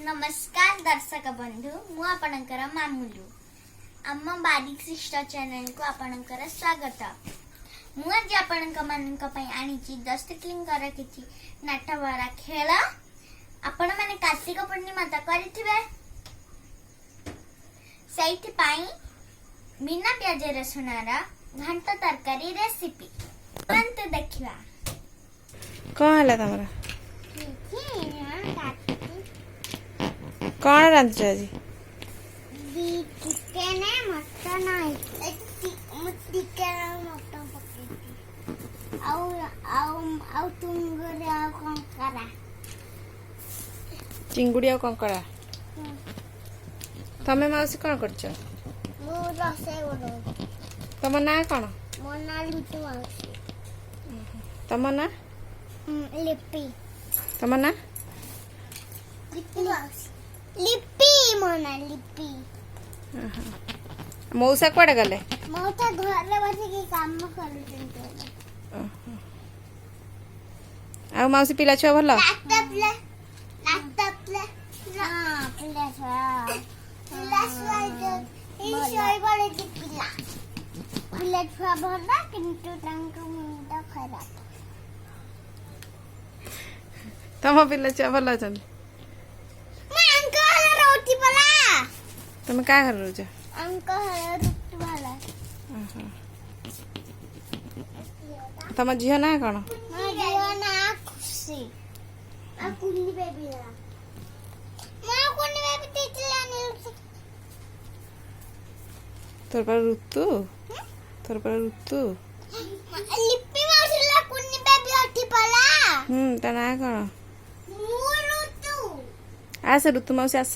नमस्कार दर्शक बंधु मु आपणकर मामुलु आम बारिक शिष्ट चैनल को आपणकर स्वागत। मु आज आपणक मानक पई आनिची दस्तकिलिंगर किछि नाटवारा खेल आपण माने कार्तिक पूर्णिमा त करिथिबे सेइथि पई बिना प्याज रसुनारा घंट तरकारी रेसिपी अंत देखिबा कौन है तमरा कौन रांध जी चिकन मटन चिकन मटन पकेटी आउ तुंगरे आउ कंकरा चिंगुड़ी और कंकड़ा तमे माउसी कौन करछ मु रसे बनो तम ना कौन मो ना लिट्टू माउसी तम ना लिप्पी तम ना लिप्पी माउसी लिप्पी मो ना लिप्पी मौसा कुआडे गले मौसा घरे बसी के काम करूछन आ माउसी पिला छुआ भलो लैपटॉप ले हां पिला छुआ ई सोई बळे की पिला छुआ भला किंतु तांक मुंडा खराब तम पिला छुआ भलो छन रोटी पला तुम का कर रोज अंकल रोटी वाला तम झियो ना कौन मैं जियो ना खुशी आ कुली बेबी ला मैं कुली बेबी तितला नहीं तोर पर ऋतु लिप्पी माउसी ला कुली बेबी रोटी पला ता ना कौन ऋतु आस ऋतु मौसी आस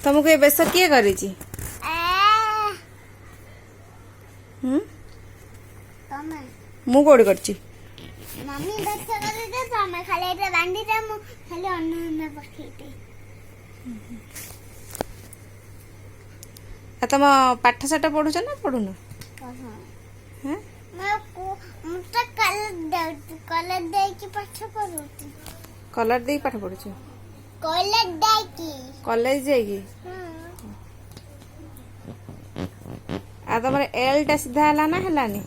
तुमको ये बेस किए करी तमे मु कोड़ी करची मम्मी बेस करे दे तमे खाली एटा बांडी दे मु खाली अन्न पकेटी आ तुम पाठ साठ पढ़ुछ ना पढ़ुन हां मैं को मुझे कलर दे की पाठ पढ़ुती कलर दे पाठ पढ़ुछ कलर दे की कॉलेज जाएगी आ तुम एल टा सीधा हला ना हलानी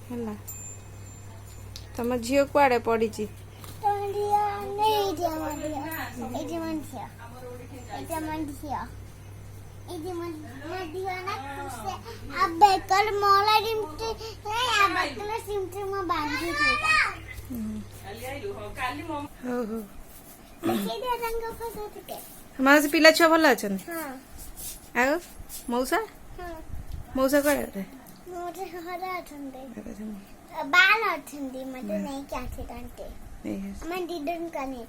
हला तुम झियो कुआडे पड़ी माउसी पिला छुआ भल अच्छा आग मौसा मौसा कड़े बाल अछंदी मते नहीं क्या थे कांटे मैं डिडन का नहीं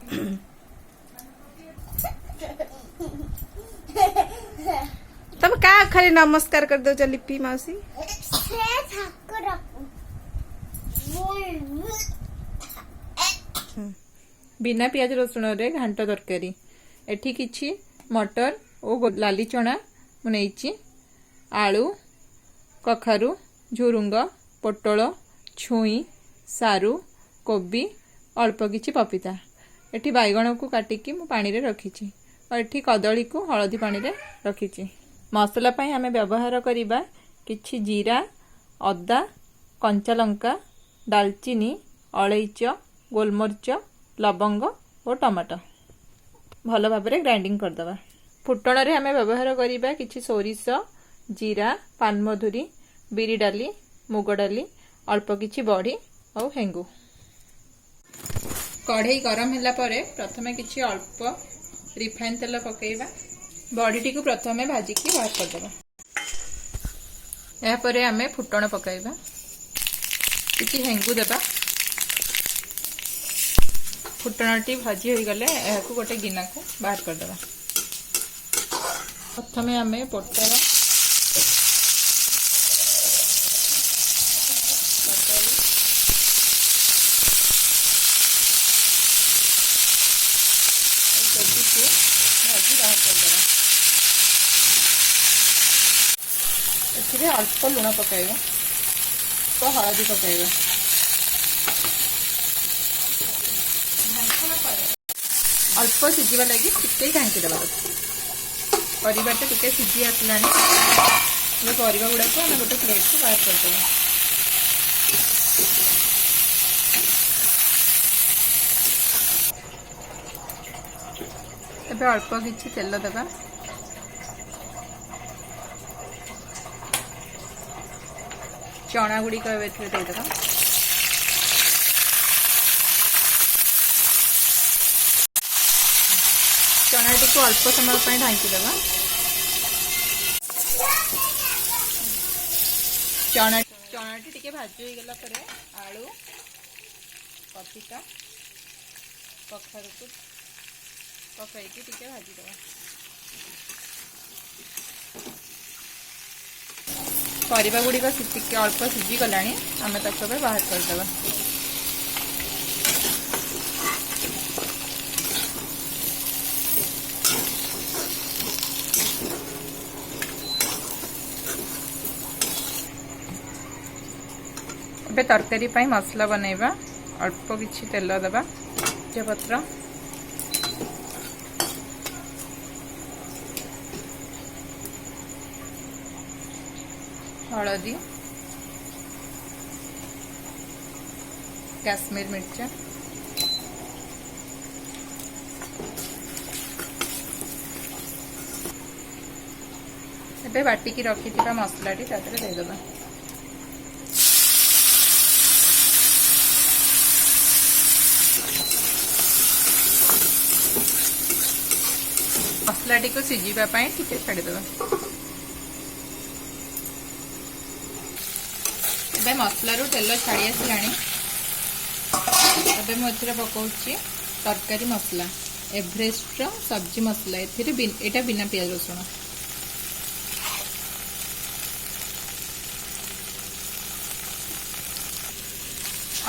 तब का खाली नमस्कार कर दो लिप्पी माउसी से ठाकुर बिना पियाज रसुण रे घांट तरकारी एठी किछि मटर और लाली चना मुनेइछि आलू कखारु झुरुंग पोटल छुई सारू कोबी अल्प किछि पपीता एठी बैगण को काटिकी मु पानी रे रखिछि और एठी कदली को हळदी पानी रे रखिछि। मसला पई हमें व्यवहार करिबा किछि जीरा अदा कंचा लंका दालचीनी अलैच गोलमरिच लवंग और टमाटो भल भाव ग्राइंडिंग करदबा। फुटण रे हमें व्यवहार करिबा किछि सोरिष जीरा पानमधुरी बिरी डाली मुग डाली अल्प किछि बड़ी और हेंगु। कढ़ई गरम होला परे प्रथमे किछि अल्प रिफाइन तेल पकेइबा बड़ी को प्रथमे भाजिकी बाहर करदबा। या परे हमें फुटण पकाइबा किछि हेंगु देबा फुटणटी भाजी हो गले को गोटे गिना को बाहर करदबा। प्रथमे हमें पोटल कोबी को भाजी बाहर करदबा। एथिरे अल्प लुण पकाइबा तो हळदी पकाइबा। अल्प सीझा लगी टिके ढांकी देवा परिवार टिके सीझी आसलानी परिवा गुड़ाक आम गोटे प्लेट को बाहर करदेवा एबे अल्प किछि तेल देवा चना गुड़िक देदेवा चना टी को अल्प समय ढांकी देवा चनाटी टिके भाजी हो गला परे आलू कथिका कखारू को पकईकी टिके भाजी देवा परिवा गुड़िक टिके अल्प सीझी गलानी आम ताको बाहर करदेवा ଏବେ ତରକାରୀ ପାଇଁ ମସଲା ବନେଇବା ଅଳ୍ପ କିଛି ତେଲ ଦେବା ତେଜପତ୍ର हळदी काश्मीर मिर्चा ଏବେ ବାଟିକି ରଖିଥିବା ମସଲାଟି ତା ଦେହରେ ଦେଇଦେବା मसलाटी को सीझा टिके छाड़ीदेवा ए मसला रू तेल छाड़ी आसलानी एबे पकाउछि तरकारी मसला एवरेस्ट सब्जी मसला एटा बिना प्याज रसुण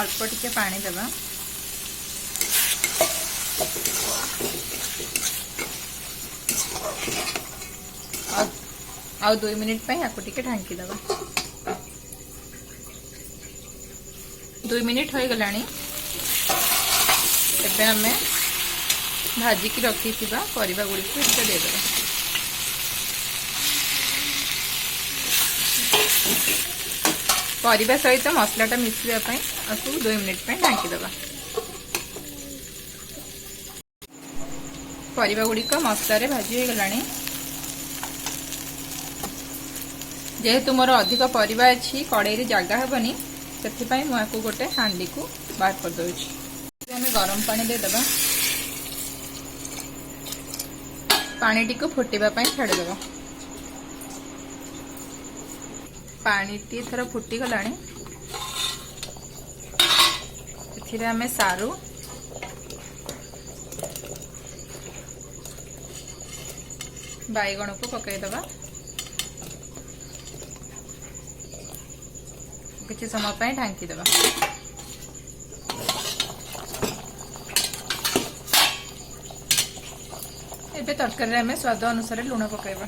अल्प टिके पानी देवा आउ 2 मिनिट पे याको टिके ढांकी देवा 2 मिनिट हो गलानी एबे हमें भाजी की रखी परिवा गुड़ी को इसे दे देवा परिवा सहित मसलाटा मिसवा आपको 2 मिनिट पे ढांकी देवा परिवा गुड़ी को मसला भाजी हो गलानी जेहेतु मोर अधिक परिवा अच्छी कड़ाई जगह हेबनी से मुझे गोटे हांडी को बाहर कर दूसरी आम गरम पानी देदेबा पानी टी को फुटापी छाड़देवा पानी टी थर फुटीगला आम सारू बैगण को पकईदबा किसी समय पे ढांकी देवा एबे तरकारी में स्वाद अनुसार लुण पकाइबा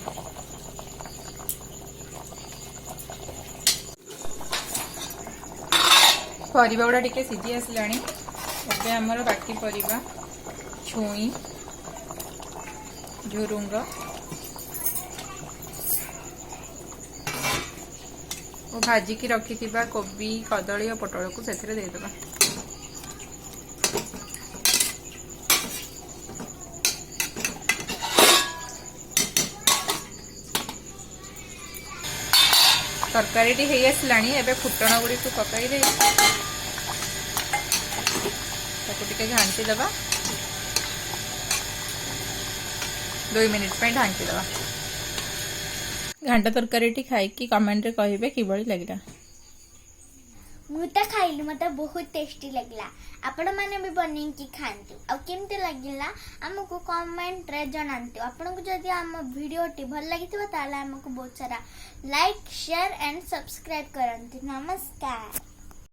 परिवा गुड़ा टिके सीझी आसलानी एबे हमर बाकी परिवा छुई झुरुंग और भाजी की रखी कोबी कदली और पटल को से देदेबा तरकारी टी है आसलानी एबे फुटण गुड़ी को पकाई दे टिके घांटी देबा 2 मिनिट पे ढांकी देबा घंटा तरकारी टी खाई कमेंट रे कहिबे कि बड़ी लागला मु तो खाइली मते बहुत टेस्टी लगला आपण माने भी बनै की खांतु आ केमते लागिला हमको कमेंट रे जणांतु आपण को जदी हम वीडियो टी भल लागितबा ताला हमको बहुत सारा लाइक शेयर एंड सब्सक्राइब करंतु नमस्कार।